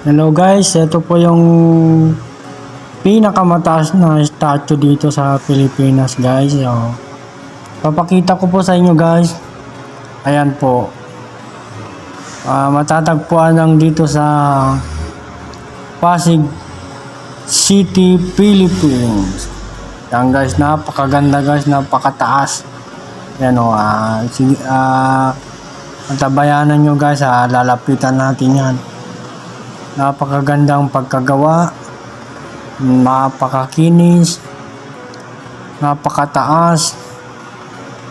Hello guys, ito po yung pinakamataas na statue dito sa Pilipinas guys. So, papakita ko po sa inyo guys. Ayan po. Matatagpuan lang dito sa Pasig City, Philippines. Yan guys, napakaganda guys, napakataas. Yan o, antabayanan nyo guys, lalapitan natin yan. Napakagandang pagkagawa, napakakinis, napakataas.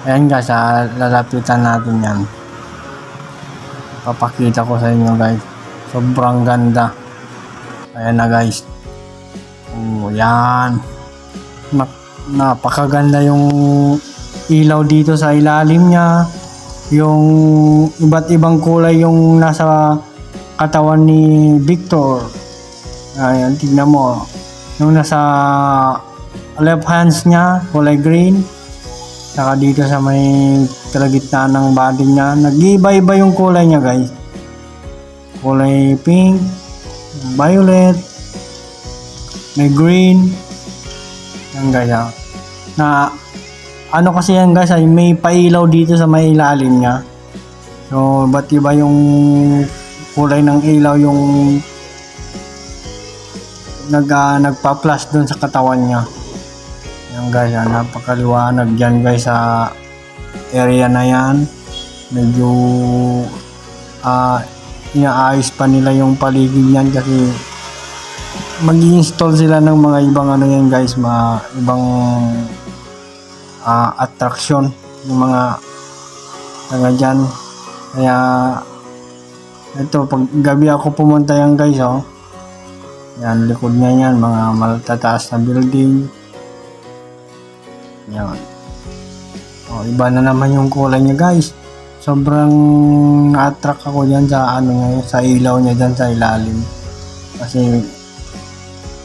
Ayan guys, lalapitan natin yan. Papakita ko sa inyo guys, sobrang ganda. Ayan na guys. Yan. Napakaganda yung ilaw dito sa ilalim niya. Yung iba't ibang kulay yung nasa katawan ni Victor. Ayan, tignan mo. Yung nasa left hands niya, kulay green. Saka dito sa may kalagitnaan ng body niya, nag-iba-iba yung kulay niya guys. Kulay pink, violet, may green. Yan guys na ano kasi yan guys, ay may pailaw dito sa may ilalim niya. So, ba't iba yung kulay ng ilaw yung nagpa-flash dun sa katawan niya. Yan guys, napakaliwanag dyan guys sa area na yan. Medyo inaayos pa nila yung paligid yan kasi mag-i-install sila ng mga ibang ano yan guys, ibang attraction yung mga taga dyan. Kaya ito, pag gabi ako pumunta yan guys, oh. Yan, likod niya yan, mga matataas na building. Yan. Oh, iba na naman yung kulay niya guys. Sobrang na-attract ako dyan sa ano niya, sa ilaw niya dyan sa ilalim. Kasi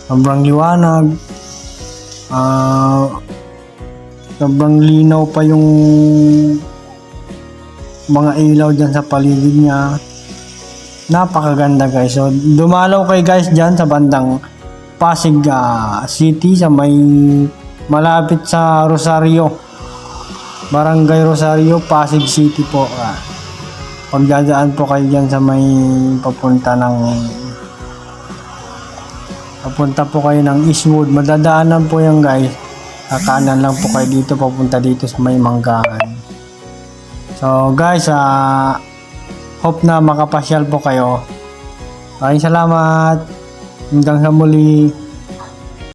sobrang liwanag. Sobrang linaw pa yung mga ilaw dyan sa paligid niya. Napakaganda guys. So dumalaw kayo guys dyan sa bandang Pasig City, sa may malapit sa Rosario, Barangay Rosario, Pasig City po. Pagdadaan po kayo dyan sa may papunta po kayo ng Eastwood, madadaanan po yan guys. Kanan lang po kayo dito, papunta dito sa may Manggahan. So guys, hope na makapasyal po kayo. Maraming salamat. Hanggang sa muli.